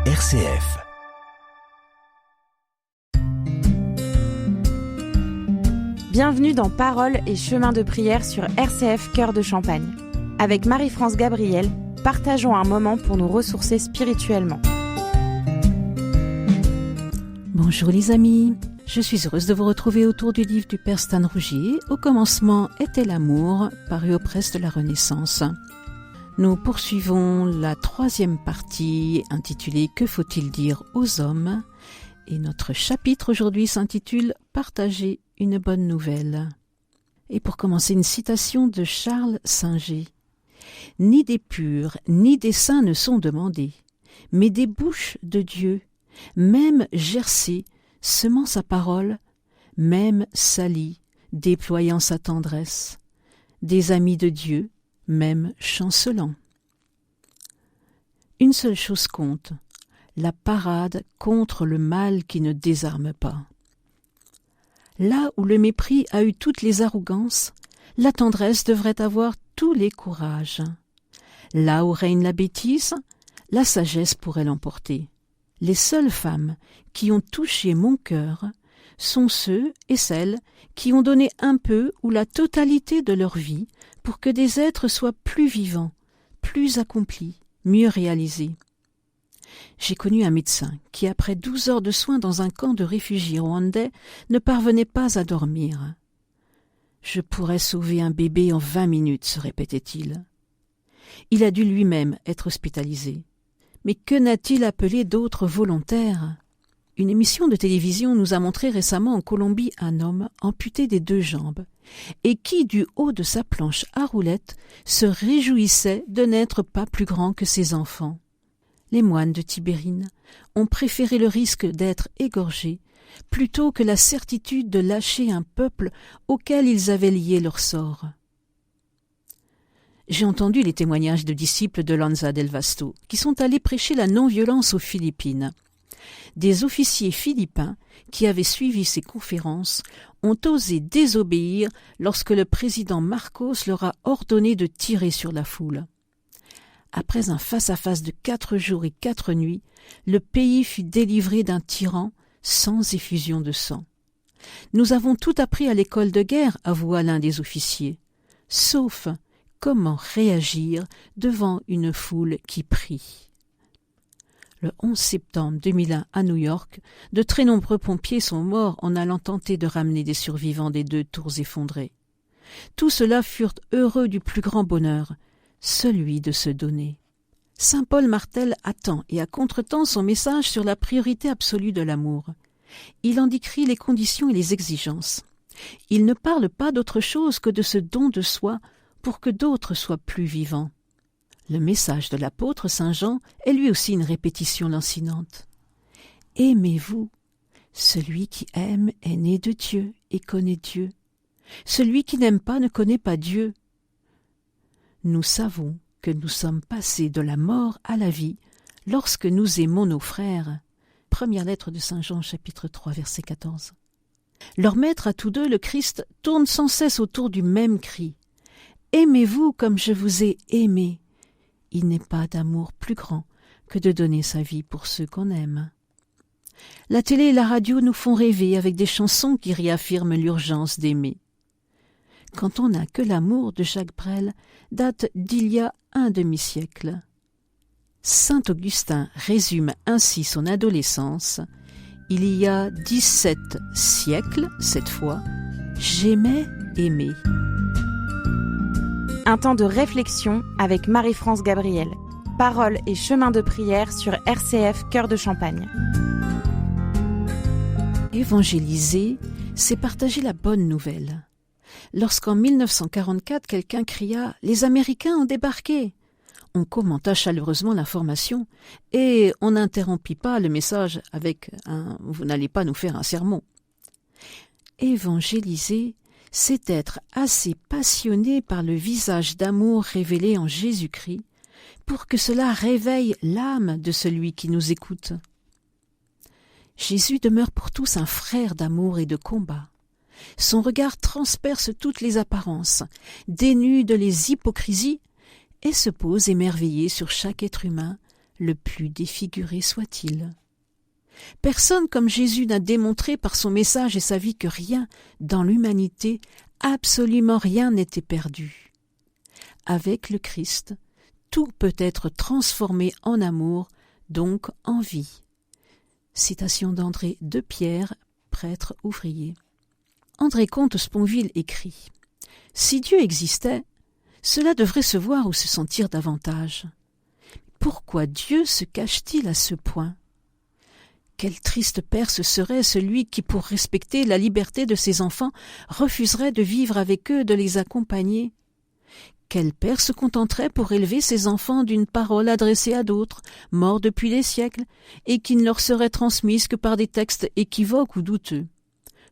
RCF. Bienvenue dans Paroles et chemins de prière sur RCF Cœur de Champagne. Avec Marie-France Gabriel, partageons un moment pour nous ressourcer spirituellement. Bonjour les amis, je suis heureuse de vous retrouver autour du livre du Père Stan Rougier, Au commencement était l'amour, paru aux presses de la Renaissance. Nous poursuivons la troisième partie intitulée « Que faut-il dire aux hommes ?» et notre chapitre aujourd'hui s'intitule « Partager une bonne nouvelle ». Et pour commencer, une citation de Charles Singer. « Ni des purs, ni des saints ne sont demandés, mais des bouches de Dieu, même gercé, semant sa parole, même sali, déployant sa tendresse, des amis de Dieu, même chancelant. Une seule chose compte, la parade contre le mal qui ne désarme pas. Là où le mépris a eu toutes les arrogances, la tendresse devrait avoir tous les courages. Là où règne la bêtise, la sagesse pourrait l'emporter. Les seules femmes qui ont touché mon cœur sont ceux et celles qui ont donné un peu ou la totalité de leur vie pour que des êtres soient plus vivants, plus accomplis, mieux réalisés. J'ai connu un médecin qui, après 12 heures de soins dans un camp de réfugiés rwandais, ne parvenait pas à dormir. « Je pourrais sauver un bébé en 20 minutes, se répétait-il. Il a dû lui-même être hospitalisé. Mais que n'a-t-il appelé d'autres volontaires ? Une émission de télévision nous a montré récemment en Colombie un homme amputé des 2 jambes et qui, du haut de sa planche à roulettes, se réjouissait de n'être pas plus grand que ses enfants. Les moines de Tibérine ont préféré le risque d'être égorgés plutôt que la certitude de lâcher un peuple auquel ils avaient lié leur sort. J'ai entendu les témoignages de disciples de Lanza del Vasto qui sont allés prêcher la non-violence aux Philippines. Des officiers philippins qui avaient suivi ces conférences ont osé désobéir lorsque le président Marcos leur a ordonné de tirer sur la foule. Après un face-à-face de 4 jours et 4 nuits, le pays fut délivré d'un tyran sans effusion de sang. Nous avons tout appris à l'école de guerre, avoua l'un des officiers, sauf comment réagir devant une foule qui prie. Le 11 septembre 2001 à New York, de très nombreux pompiers sont morts en allant tenter de ramener des survivants des 2 tours effondrées. Tous ceux-là furent heureux du plus grand bonheur, celui de se donner. Saint Paul martèle à temps et à contretemps son message sur la priorité absolue de l'amour. Il en décrit les conditions et les exigences. Il ne parle pas d'autre chose que de ce don de soi pour que d'autres soient plus vivants. Le message de l'apôtre Saint Jean est lui aussi une répétition lancinante. « Aimez-vous. Celui qui aime est né de Dieu et connaît Dieu. Celui qui n'aime pas ne connaît pas Dieu. Nous savons que nous sommes passés de la mort à la vie lorsque nous aimons nos frères. » Première lettre de Saint Jean, chapitre 3, verset 14. Leur maître à tous deux, le Christ, tourne sans cesse autour du même cri. « Aimez-vous comme je vous ai aimé. » Il n'est pas d'amour plus grand que de donner sa vie pour ceux qu'on aime. La télé et la radio nous font rêver avec des chansons qui réaffirment l'urgence d'aimer. Quand on n'a que l'amour de Jacques Brel date d'il y a un demi-siècle. Saint Augustin résume ainsi son adolescence. Il y a 17 siècles, cette fois, j'aimais aimer. Un temps de réflexion avec Marie-France Gabriel. Paroles et chemins de prière sur RCF Cœur de Champagne. Évangéliser, c'est partager la bonne nouvelle. Lorsqu'en 1944, quelqu'un cria « Les Américains ont débarqué !» On commenta chaleureusement l'information et on n'interrompit pas le message avec un « Vous n'allez pas nous faire un sermon ». Évangéliser, c'est être assez passionné par le visage d'amour révélé en Jésus-Christ pour que cela réveille l'âme de celui qui nous écoute. Jésus demeure pour tous un frère d'amour et de combat. Son regard transperce toutes les apparences, dénude les hypocrisies et se pose émerveillé sur chaque être humain, le plus défiguré soit-il. Personne comme Jésus n'a démontré par son message et sa vie que rien dans l'humanité, absolument rien n'était perdu. Avec le Christ, tout peut être transformé en amour, donc en vie. Citation d'André de Pierre, prêtre ouvrier. André Comte-Sponville écrit « Si Dieu existait, cela devrait se voir ou se sentir davantage. Pourquoi Dieu se cache-t-il à ce point ? Quel triste père ce serait celui qui, pour respecter la liberté de ses enfants, refuserait de vivre avec eux, de les accompagner. Quel père se contenterait pour élever ses enfants d'une parole adressée à d'autres, morts depuis des siècles, et qui ne leur serait transmise que par des textes équivoques ou douteux,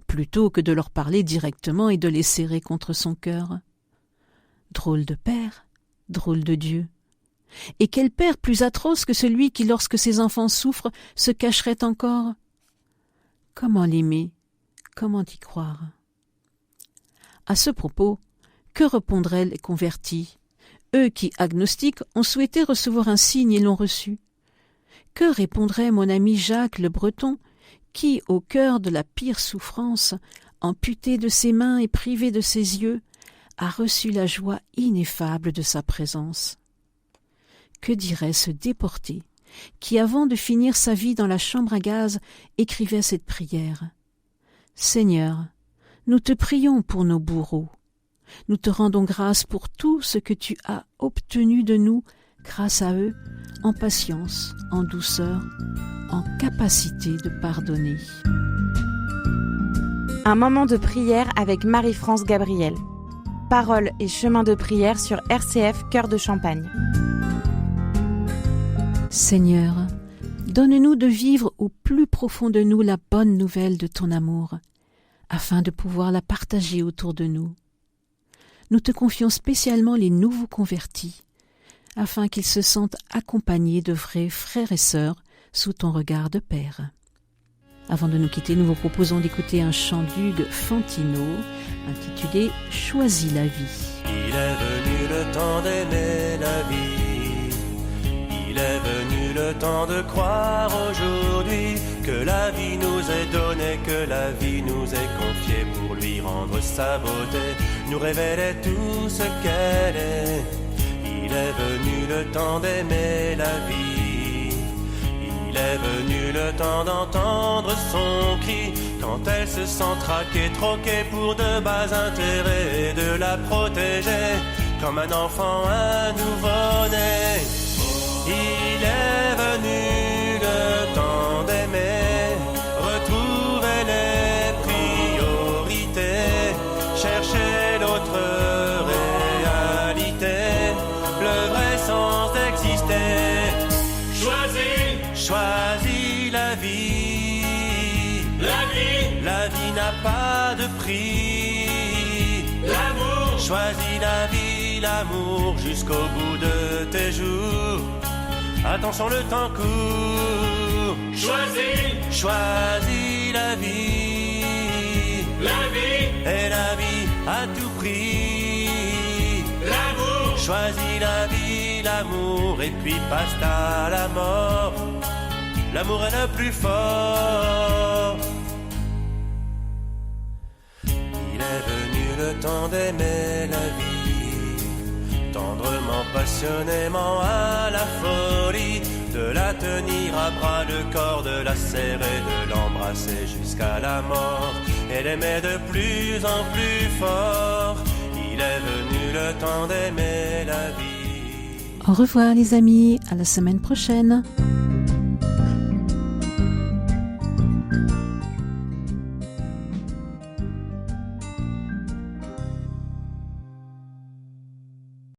plutôt que de leur parler directement et de les serrer contre son cœur. Drôle de père, drôle de Dieu. Et quel père plus atroce que celui qui, lorsque ses enfants souffrent, se cacherait encore ? Comment l'aimer ? Comment y croire ? À ce propos, que répondraient les convertis, eux qui, agnostiques, ont souhaité recevoir un signe et l'ont reçu ? Que répondrait mon ami Jacques le Breton, qui, au cœur de la pire souffrance, amputé de ses mains et privé de ses yeux, a reçu la joie ineffable de sa présence ? Que dirait ce déporté qui, avant de finir sa vie dans la chambre à gaz, écrivait cette prière ? « Seigneur, nous te prions pour nos bourreaux. Nous te rendons grâce pour tout ce que tu as obtenu de nous, grâce à eux, en patience, en douceur, en capacité de pardonner. » Un moment de prière avec Marie-France Gabriel. Paroles et chemin de prière sur RCF Cœur de Champagne. Seigneur, donne-nous de vivre au plus profond de nous la bonne nouvelle de ton amour, afin de pouvoir la partager autour de nous. Nous te confions spécialement les nouveaux convertis, afin qu'ils se sentent accompagnés de vrais frères et sœurs sous ton regard de Père. Avant de nous quitter, nous vous proposons d'écouter un chant d'Hugues Fantino intitulé « Choisis la vie ». Il est venu le temps d'aimer la vie. Il est venu le temps de croire aujourd'hui que la vie nous est donnée, que la vie nous est confiée pour lui rendre sa beauté, nous révéler tout ce qu'elle est. Il est venu le temps d'aimer la vie. Il est venu le temps d'entendre son cri quand elle se sent traquée, troquée pour de bas intérêts, et de la protéger comme un enfant, un nouveau-né. Il est venu le temps d'aimer, retrouver les priorités, chercher l'autre réalité, le vrai sens d'exister. Choisis la vie. La vie n'a pas de prix. L'amour. Choisis la vie, l'amour jusqu'au bout de tes jours. Attention, le temps court. Choisis la vie. Et la vie à tout prix. L'amour. Choisis la vie, l'amour, et puis passe à la mort. L'amour est le plus fort. Il est venu le temps d'aimer la vie, tendrement, passionnément, à la folie, de la tenir à bras le corps, de la serrer, de l'embrasser jusqu'à la mort, et l'aimer de plus en plus fort. Il est venu le temps d'aimer la vie. Au revoir les amis, à la semaine prochaine.